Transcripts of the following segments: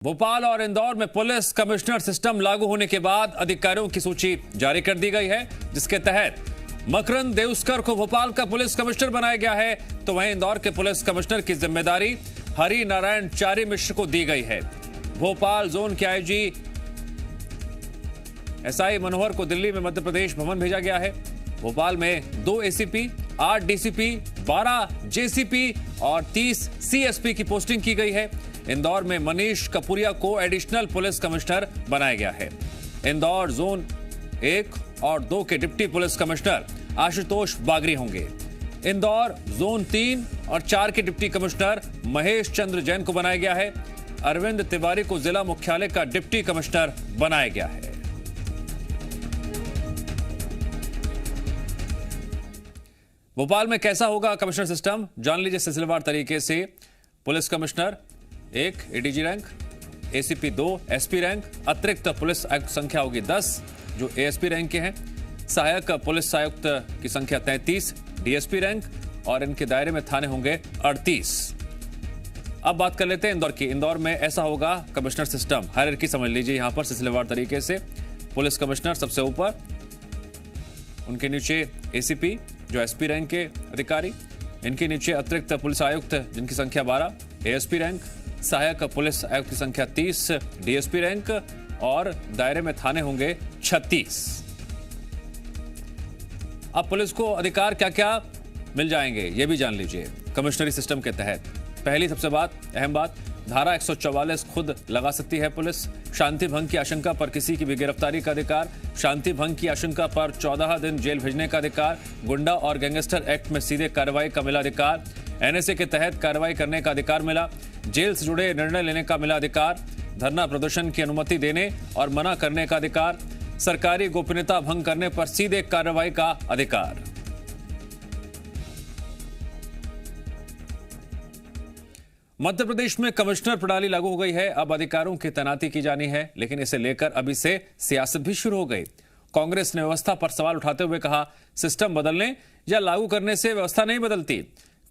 भोपाल और इंदौर में police commissioner system लागू होने के बाद अधिकारियों की सूची जारी कर दी गई है, जिसके तहत मकरंद देउस्कर को भोपाल का पुलिस कमिश्नर बनाया गया है, तो वहीं इंदौर के पुलिस कमिश्नर की जिम्मेदारी हरि नारायण चारी मिश्र को दी गई है। भोपाल जोन के आईजी एसआई मनोहर को दिल्ली में मध्य प्रदेश भवन भेजा गया है। भोपाल में 2 एसीपी, 8 डीसीपी, 12 जेसीपी और 30 सीएसपी की पोस्टिंग की गई है। इंदौर में मनीष कपूरिया को एडिशनल पुलिस कमिश्नर बनाया गया है। इंदौर जोन 1 और 2 के डिप्टी पुलिस कमिश्नर आशुतोष बागरी होंगे। इंदौर जोन 3 और 4 के डिप्टी कमिश्नर महेश चंद्र जैन को बनाया गया है। अरविंद तिवारी को जिला मुख्यालय का डिप्टी कमिश्नर बनाया गया है। भोपाल में कैसा होगा कमिश्नर सिस्टम, जान लीजिए सिलसिलेवार तरीके से। Police commissioner 1 ADG rank, ACP 2 SP rank, अतिरिक्त पुलिस आयुक्त संख्या होगी 10 जो एएसपी रैंक के हैं, सहायक पुलिस आयुक्त की संख्या 33 डीएसपी रैंक और इनके दायरे में थाने होंगे 38। अब बात कर लेते हैं इंदौर की। इंदौर में ऐसा होगा कमिश्नर सिस्टम, हायरार्की समझ लीजिए यहां पर सिलसिलेवार तरीके से। पुलिस कमिश्नर सबसे ऊपर, उनके नीचे एसीपी जो एसपी रैंक के अधिकारी, इनके नीचे अतिरिक्त पुलिस आयुक्त जिनकी संख्या 12 एएसपी रैंक, सहायक पुलिस आयुक्त की संख्या 30 डीएसपी रैंक और दायरे में थाने होंगे 36। अब पुलिस को अधिकार क्या क्या मिल जाएंगे ये भी जान लीजिए कमिश्नरी सिस्टम के तहत। पहली सबसे अहम बात, धारा 144 खुद लगा सकती है पुलिस। शांति भंग की आशंका पर किसी की भी गिरफ्तारी का अधिकार, शांति भंग की आशंका पर 14 दिन जेल भेजने का अधिकार, गुंडा और गैंगस्टर एक्ट में सीधे कार्रवाई का मिला अधिकार, एनएसए के तहत कार्रवाई करने का अधिकार मिला, जेल से जुड़े निर्णय लेने का मिला अधिकार, धरना प्रदर्शन की अनुमति देने और मना करने का अधिकार, सरकारी गोपनीयता भंग करने पर सीधे कार्रवाई का अधिकार। मध्य प्रदेश में कमिश्नर प्रणाली लागू हो गई है। अब अधिकारियों की तैनाती की जानी है, लेकिन इसे लेकर अभी से सियासत भी शुरू हो गई। कांग्रेस ने व्यवस्था पर सवाल उठाते हुए कहा, सिस्टम बदलने या लागू करने से व्यवस्था नहीं बदलती,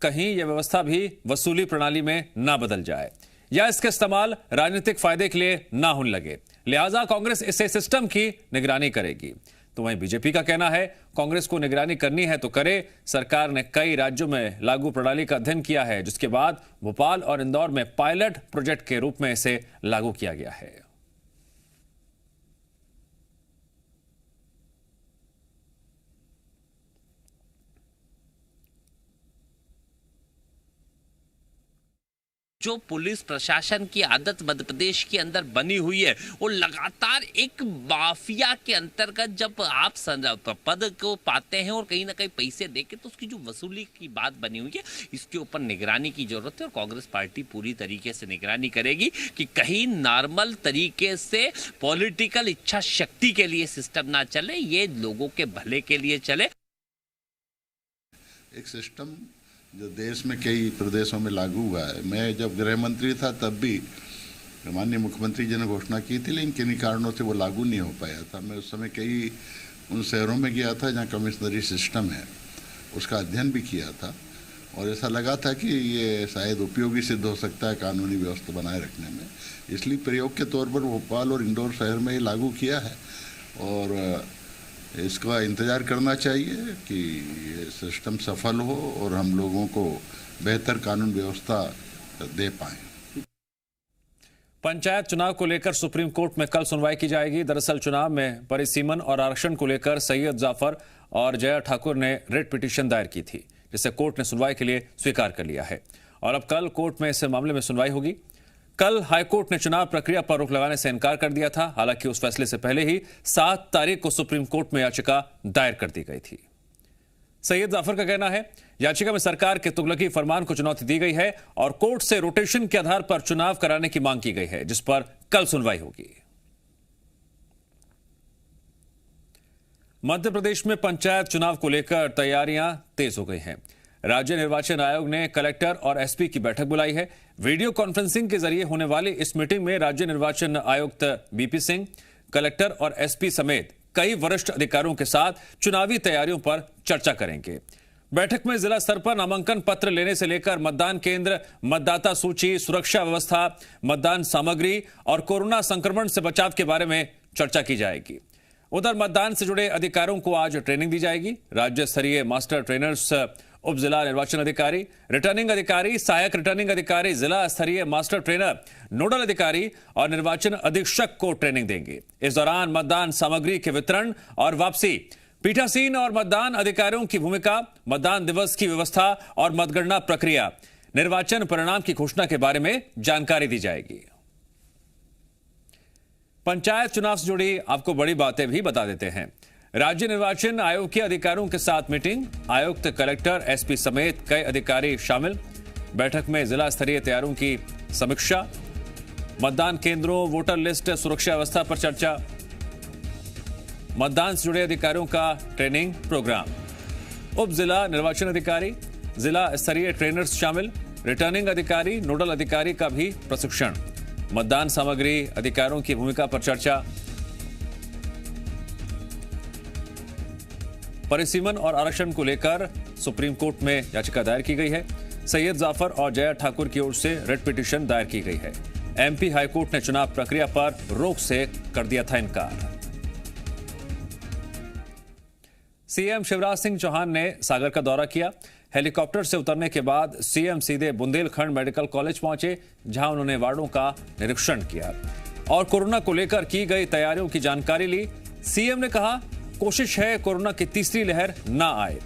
कहीं यह व्यवस्था भी वसूली प्रणाली में ना बदल जाए या इसका इस्तेमाल राजनीतिक फायदे के लिए ना होने लगे। लिहाजा कांग्रेस इसे सिस्टम की निगरानी करेगी। तो वहीं बीजेपी का कहना है, कांग्रेस को निगरानी करनी है तो करे। सरकार ने कई राज्यों में लागू प्रणाली का अध्ययन किया है, जिसके बाद भोपाल और इंदौर में पायलट प्रोजेक्ट के रूप में इसे लागू किया गया है। जो पुलिस प्रशासन की आदत मध्य प्रदेश के अंदर बनी हुई है, वो लगातार एक माफिया के अंतर्गत जब आप पद को पाते हैं और कहीं ना कहीं पैसे देके, तो उसकी जो वसूली की बात बनी हुई है, इसके ऊपर निगरानी की जरूरत है। और कांग्रेस पार्टी पूरी तरीके से निगरानी करेगी कि कहीं नॉर्मल तरीके से पॉलिटिकल इच्छा शक्ति के लिए सिस्टम ना चले, ये लोगों के भले के लिए चले। एक सिस्टम जो देश में कई प्रदेशों में लागू हुआ है। मैं जब गृह मंत्री था तब भी माननीय मुख्यमंत्री जी ने घोषणा की थी, लेकिन किन्हीं कारणों से वो लागू नहीं हो पाया था। मैं उस समय कई उन शहरों में गया था जहाँ कमिश्नरी सिस्टम है, उसका अध्ययन भी किया था और ऐसा लगा था कि ये शायद उपयोगी सिद्ध हो सकता है कानूनी व्यवस्था बनाए रखने में। इसलिए प्रयोग के तौर पर भोपाल और इंदौर शहर में ये लागू किया है और इसका इंतजार करना चाहिए कि ये सिस्टम सफल हो और हम लोगों को बेहतर कानून व्यवस्था दे पाएं। पंचायत चुनाव को लेकर सुप्रीम कोर्ट में कल सुनवाई की जाएगी। दरअसल चुनाव में परिसीमन और आरक्षण को लेकर सैयद जाफर और जया ठाकुर ने रिट पिटीशन दायर की थी, जिसे कोर्ट ने सुनवाई के लिए स्वीकार कर लिया है और अब कल कोर्ट में इस मामले में सुनवाई होगी। कल हाईकोर्ट ने चुनाव प्रक्रिया पर रोक लगाने से इनकार कर दिया था। हालांकि उस फैसले से पहले ही 7 तारीख को सुप्रीम कोर्ट में याचिका दायर कर दी गई थी। सैयद जाफर का कहना है, याचिका में सरकार के तुगलकी फरमान को चुनौती दी गई है और कोर्ट से रोटेशन के आधार पर चुनाव कराने की मांग की गई है, जिस पर कल सुनवाई होगी। मध्य प्रदेश में पंचायत चुनाव को लेकर तैयारियां तेज हो गई हैं। राज्य निर्वाचन आयोग ने कलेक्टर और एसपी की बैठक बुलाई है। वीडियो कॉन्फ्रेंसिंग के जरिए होने वाली इस मीटिंग में राज्य निर्वाचन आयुक्त बीपी सिंह, कलेक्टर और एसपी समेत कई वरिष्ठ अधिकारियों के साथ चुनावी तैयारियों पर चर्चा करेंगे। बैठक में जिला स्तर पर नामांकन पत्र लेने से लेकर मतदान केंद्र, मतदाता सूची, सुरक्षा व्यवस्था, मतदान सामग्री और कोरोना संक्रमण से बचाव के बारे में चर्चा की जाएगी। उधर मतदान से जुड़े अधिकारियों को आज ट्रेनिंग दी जाएगी। राज्य स्तरीय मास्टर ट्रेनर्स, उप जिला निर्वाचन अधिकारी, रिटर्निंग अधिकारी, सहायक रिटर्निंग अधिकारी, जिला स्तरीय मास्टर ट्रेनर, नोडल अधिकारी और निर्वाचन अधीक्षक को ट्रेनिंग देंगे। इस दौरान मतदान सामग्री के वितरण और वापसी, पीठासीन और मतदान अधिकारियों की भूमिका, मतदान दिवस की व्यवस्था और मतगणना प्रक्रिया, निर्वाचन परिणाम की घोषणा के बारे में जानकारी दी जाएगी। पंचायत चुनाव से जुड़ी आपको बड़ी बातें भी बता देते हैं। राज्य निर्वाचन आयोग के अधिकारियों के साथ मीटिंग, आयुक्त, कलेक्टर, एसपी समेत कई अधिकारी शामिल। बैठक में जिला स्तरीय तैयारियों की समीक्षा, मतदान केंद्रों, वोटर लिस्ट, सुरक्षा व्यवस्था पर चर्चा, मतदान से जुड़े अधिकारियों का ट्रेनिंग प्रोग्राम, उप जिला निर्वाचन अधिकारी, जिला स्तरीय ट्रेनर्स शामिल, रिटर्निंग अधिकारी, नोडल अधिकारी का भी प्रशिक्षण, मतदान सामग्री, अधिकारियों की भूमिका पर चर्चा, परिसीमन और आरक्षण को लेकर सुप्रीम कोर्ट में याचिका दायर की गई है। सैयद जाफर और जया ठाकुर की ओर से रिट पिटीशन दायर की गई है। एमपी हाईकोर्ट ने चुनाव प्रक्रिया पर रोक से कर दिया था इनकार। सीएम शिवराज सिंह चौहान ने सागर का दौरा किया। हेलीकॉप्टर से उतरने के बाद सीएम सीधे बुंदेलखंड मेडिकल कॉलेज पहुंचे, जहां उन्होंने वार्डों का निरीक्षण किया और कोरोना को लेकर की गई तैयारियों की जानकारी ली। सीएम ने कहा, कोशिश है कोरोना की तीसरी लहर ना आए,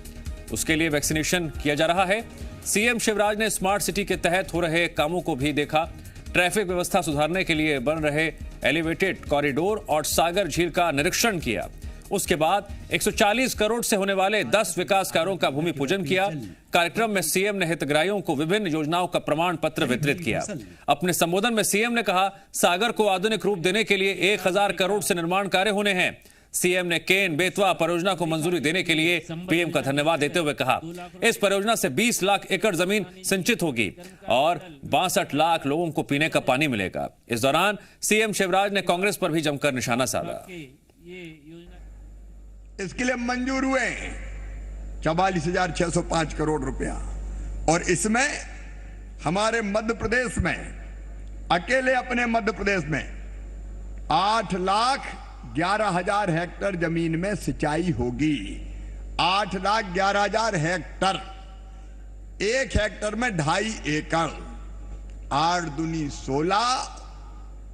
उसके लिए वैक्सीनेशन किया जा रहा है। सीएम शिवराज ने स्मार्ट सिटी के तहत हो रहे कामों को भी देखा। ट्रैफिक व्यवस्था सुधारने के लिए बन रहे एलिवेटेड कॉरिडोर और सागर झील का निरीक्षण किया। उसके बाद 140 करोड़ से होने वाले 10 विकास कार्यों का भूमि पूजन किया। कार्यक्रम में सीएम ने हितग्राहियों को विभिन्न योजनाओं का प्रमाण पत्र वितरित किया। अपने संबोधन में सीएम ने कहा, सागर को आधुनिक रूप देने के लिए 1000 करोड़ से निर्माण कार्य होने हैं। सीएम ने केन बेतवा परियोजना को मंजूरी देने के लिए पीएम का धन्यवाद देते हुए कहा, इस परियोजना से 20 लाख एकड़ जमीन सिंचित होगी और 62 लाख लोगों को पीने का पानी मिलेगा। इस दौरान सीएम शिवराज ने कांग्रेस पर भी जमकर निशाना साधा। इसके लिए मंजूर हुए 44,605 करोड़ रुपया और इसमें हमारे मध्य प्रदेश में, अकेले अपने मध्य प्रदेश में 8,11,000 हेक्टेयर जमीन में सिंचाई होगी। 8,11,000 हेक्टेयर, 1 हेक्टेयर में 2.5 एकड़, 8 दूनी 16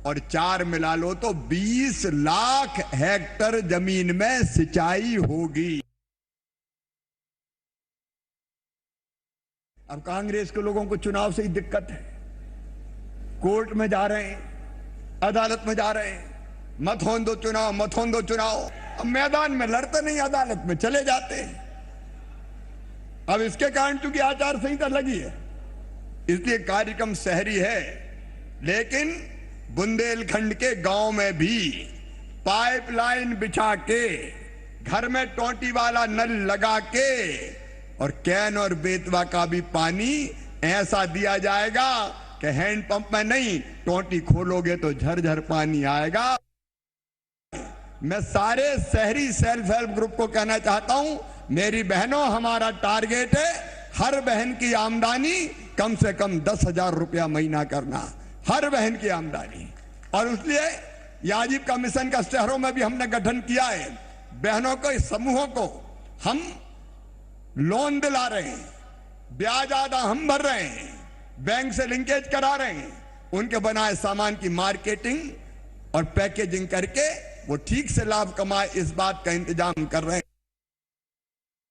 और 4 मिला लो तो 20 लाख हेक्टेयर जमीन में सिंचाई होगी। अब कांग्रेस के लोगों को चुनाव से ही दिक्कत है। कोर्ट में जा रहे हैं, अदालत में जा रहे हैं, मत होने दो चुनाव, मत होने दो चुनाव। अब मैदान में लड़ते नहीं, अदालत में चले जाते हैं। अब इसके कारण चूंकि आचार संहिता लगी है, इसलिए कार्यक्रम शहरी है, लेकिन बुंदेलखंड के गांव में भी पाइपलाइन बिछा के, घर में टोंटी वाला नल लगा के और कैन और बेतवा का भी पानी ऐसा दिया जाएगा कि हैंडपंप में नहीं, टोंटी खोलोगे तो झरझर पानी आएगा। मैं सारे शहरी सेल्फ हेल्प ग्रुप को कहना चाहता हूं, मेरी बहनों, हमारा टारगेट है हर बहन की आमदनी कम से कम 10,000 रुपया महीना करना, हर बहन की आमदनी। और इसलिए याजीव का मिशन का शहरों में भी हमने गठन किया है। बहनों को, इस समूहों को हम लोन दिला रहे हैं, ब्याज आधा हम भर रहे हैं, बैंक से लिंकेज करा रहे हैं, उनके बनाए सामान की मार्केटिंग और पैकेजिंग करके वो ठीक से लाभ कमाए, इस बात का इंतजाम कर रहे हैं।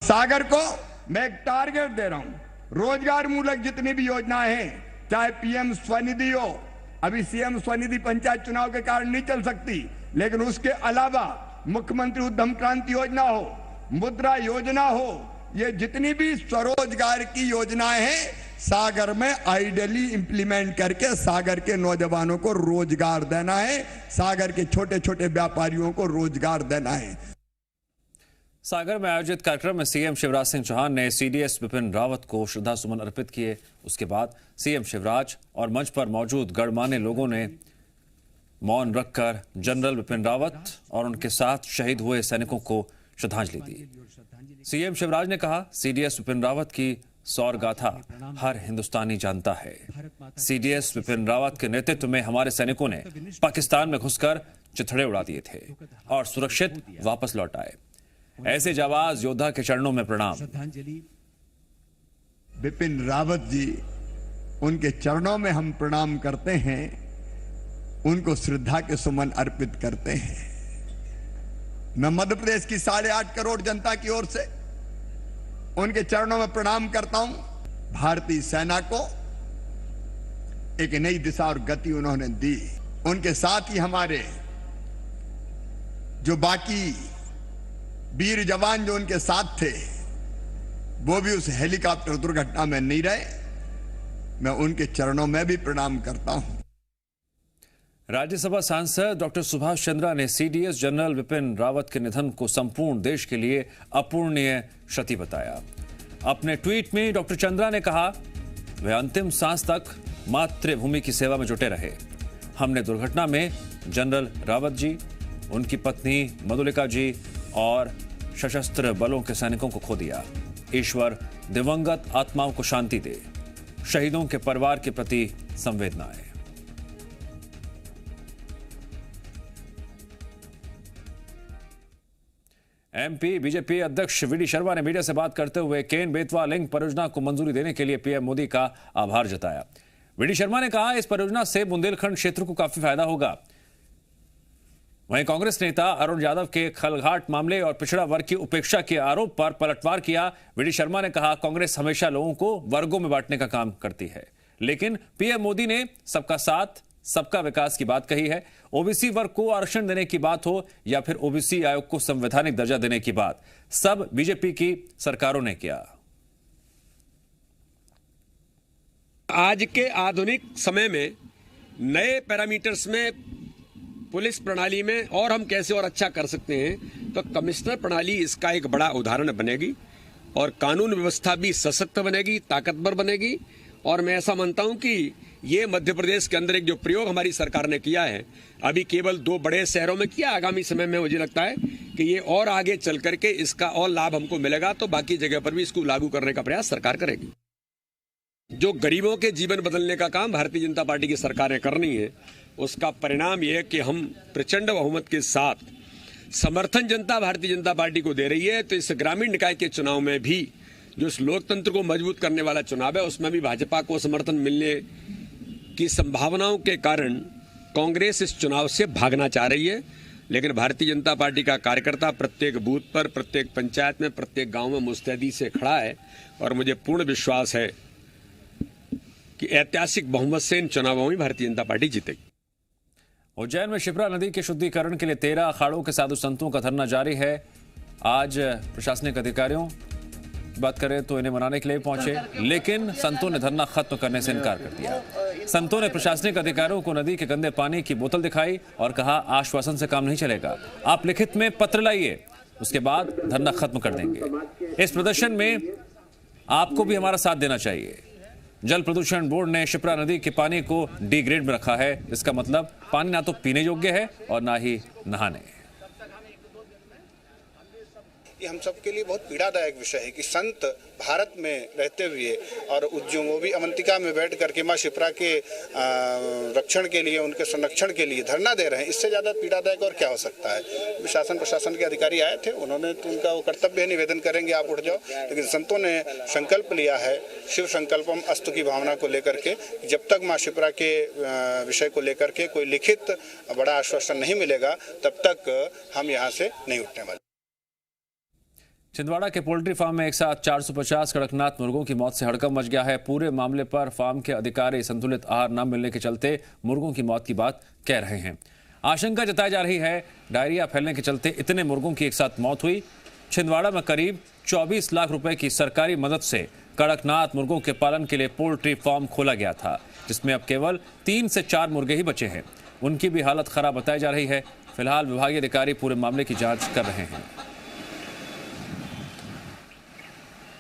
सागर को मैं एक टारगेट दे रहा हूं, रोजगार मूलक जितनी भी योजनाएं हैं, चाहे पीएम स्वनिधि हो, अभी सीएम स्वनिधि पंचायत चुनाव के कारण नहीं चल सकती, लेकिन उसके अलावा मुख्यमंत्री उद्यम क्रांति योजना हो, मुद्रा योजना हो, ये जितनी भी स्वरोजगार की योजनाएं हैं, सागर में आइडियली इंप्लीमेंट करके सागर के नौजवानों को रोजगार देना है, सागर के छोटे छोटे व्यापारियों को रोजगार देना है। सागर में आयोजित कार्यक्रम में सीएम शिवराज सिंह चौहान ने सीडीएस विपिन रावत को श्रद्धा सुमन अर्पित किए। उसके बाद सीएम शिवराज और मंच पर मौजूद गणमान्य लोगों ने मौन रखकर जनरल विपिन रावत और उनके साथ शहीद हुए सैनिकों को श्रद्धांजलि दी। सीएम शिवराज ने कहा, सीडीएस विपिन रावत की सौर गाथा हर हिंदुस्तानी जानता है। सीडीएस विपिन रावत के नेतृत्व में हमारे सैनिकों ने पाकिस्तान में घुसकर चिथड़े उड़ा दिए थे और सुरक्षित वापस लौट आए। ऐसे जाबाज योद्धा के चरणों में प्रणाम। विपिन रावत जी, उनके चरणों में हम प्रणाम करते हैं, उनको श्रद्धा के सुमन अर्पित करते हैं। मैं मध्य प्रदेश की 8.5 करोड़ जनता की ओर से उनके चरणों में प्रणाम करता हूं। भारतीय सेना को एक नई दिशा और गति उन्होंने दी। उनके साथ ही हमारे जो बाकी वीर जवान जो उनके साथ थे, वो भी उस हेलीकॉप्टर दुर्घटना में नहीं रहे। मैं उनके चरणों में भी प्रणाम करता हूं। राज्यसभा सांसद डॉक्टर सुभाष चंद्रा ने सीडीएस जनरल विपिन रावत के निधन को संपूर्ण देश के लिए अपूर्णीय क्षति बताया। अपने ट्वीट में डॉक्टर चंद्रा ने कहा, वे अंतिम सांस तक मातृभूमि की सेवा में जुटे रहे। हमने दुर्घटना में जनरल रावत जी, उनकी पत्नी मधुलिका जी और सशस्त्र बलों के सैनिकों को खो दिया। ईश्वर दिवंगत आत्माओं को शांति दे। शहीदों के परिवार के प्रति संवेदनाएं। एमपी बीजेपी अध्यक्ष वीडी शर्मा ने मीडिया से बात करते हुए केन बेतवा लिंक परियोजना को मंजूरी देने के लिए पीएम मोदी का आभार जताया। वीडी शर्मा ने कहा, इस परियोजना से बुंदेलखंड क्षेत्र को काफी फायदा होगा। वहीं कांग्रेस नेता अरुण यादव के खलघाट मामले और पिछड़ा वर्ग की उपेक्षा के आरोप पर पलटवार किया। वीडी शर्मा ने कहा, कांग्रेस हमेशा लोगों को वर्गों में बांटने का काम करती है, लेकिन पीएम मोदी ने सबका साथ सबका विकास की बात कही है। ओबीसी वर्ग को आरक्षण देने की बात हो या फिर ओबीसी आयोग को संवैधानिक दर्जा देने की बात, सब बीजेपी की सरकारों ने किया। आज के आधुनिक समय में नए पैरामीटर्स में पुलिस प्रणाली में और हम कैसे और अच्छा कर सकते हैं, तो कमिश्नर प्रणाली इसका एक बड़ा उदाहरण बनेगी और कानून व्यवस्था भी सशक्त बनेगी, ताकतवर बनेगी। और मैं ऐसा मानता हूं कि ये मध्य प्रदेश के अंदर एक जो प्रयोग हमारी सरकार ने किया है, अभी केवल 2 बड़े शहरों में किया, आगामी समय में मुझे लगता है कि ये और आगे चल करके इसका और लाभ हमको मिलेगा, तो बाकी जगह पर भी इसको लागू करने का प्रयास सरकार करेगी। जो गरीबों के जीवन बदलने का काम भारतीय जनता पार्टी की सरकार ने करनी है, उसका परिणाम यह है कि हम प्रचंड बहुमत के साथ समर्थन जनता भारतीय जनता पार्टी को दे रही है। तो इस ग्रामीण निकाय के चुनाव में भी जो इस लोकतंत्र को मजबूत करने वाला चुनाव है, उसमें भी भाजपा को समर्थन मिलने की संभावनाओं के कारण कांग्रेस इस चुनाव से भागना चाह रही है। लेकिन भारतीय जनता पार्टी का कार्यकर्ता प्रत्येक बूथ पर, प्रत्येक पंचायत में, प्रत्येक गांव में मुस्तैदी से खड़ा है और मुझे पूर्ण विश्वास है कि ऐतिहासिक बहुमत से इन चुनावों में भारतीय जनता पार्टी जीतेगी। उज्जैन में शिप्रा नदी के शुद्धिकरण के लिए 13 अखाड़ों के साधु संतों का धरना जारी है। आज प्रशासनिक अधिकारियों की बात करें तो इन्हें मनाने के लिए पहुंचे, लेकिन संतों ने धरना खत्म करने से इनकार कर दिया। संतों ने प्रशासनिक अधिकारियों को नदी के गंदे पानी की बोतल दिखाई और कहा, आश्वासन से काम नहीं चलेगा, आप लिखित में पत्र लाइए, उसके बाद धरना खत्म कर देंगे। इस प्रदर्शन में आपको भी हमारा साथ देना चाहिए। जल प्रदूषण बोर्ड ने शिप्रा नदी के पानी को डी ग्रेड में रखा है। इसका मतलब पानी ना तो पीने योग्य है और ना ही नहाने। ये हम सब के लिए बहुत पीड़ादायक विषय है कि संत भारत में रहते हुए और वो भी अवंतिका में बैठ करके माँ शिप्रा के रक्षण के लिए, उनके संरक्षण के लिए धरना दे रहे हैं। इससे ज़्यादा पीड़ादायक और क्या हो सकता है। शासन प्रशासन के अधिकारी आए थे, उन्होंने तो उनका वो कर्तव्य है, निवेदन करेंगे आप उठ जाओ, लेकिन संतों ने संकल्प लिया है, शिव संकल्पम अस्तु की भावना को लेकर के, जब तक माँ शिप्रा के विषय को लेकर के कोई लिखित बड़ा आश्वासन नहीं मिलेगा, तब तक हम यहाँ से नहीं उठने वाले। छिंदवाड़ा के पोल्ट्री फार्म में एक साथ 450 कड़कनाथ मुर्गों की मौत से हड़कंप मच गया है। पूरे मामले पर फार्म के अधिकारी संतुलित आहार न मिलने के चलते मुर्गों की मौत की बात कह रहे हैं। आशंका जताई जा रही है डायरिया फैलने के चलते इतने मुर्गों की एक साथ मौत हुई। छिंदवाड़ा में करीब 24 लाख रुपए की सरकारी मदद से कड़कनाथ मुर्गों के पालन के लिए पोल्ट्री फार्म खोला गया था, जिसमें अब केवल 3 से 4 मुर्गे ही बचे हैं। उनकी भी हालत खराब बताई जा रही है। फिलहाल विभागीय अधिकारी पूरे मामले की जांच कर रहे हैं।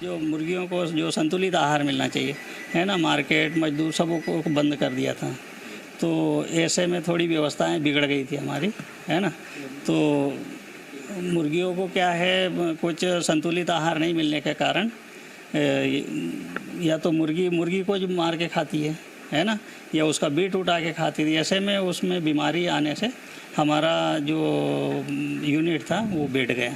जो मुर्गियों को जो संतुलित आहार मिलना चाहिए है ना, मार्केट मजदूर सबको बंद कर दिया था, तो ऐसे में थोड़ी व्यवस्थाएं बिगड़ गई थी हमारी, है ना। तो मुर्गियों को क्या है, कुछ संतुलित आहार नहीं मिलने के कारण या तो मुर्गी को जो मार के खाती है ना, या उसका बीट उठा के खाती थी। ऐसे में उसमें बीमारी आने से हमारा जो यूनिट था वो बैठ गया।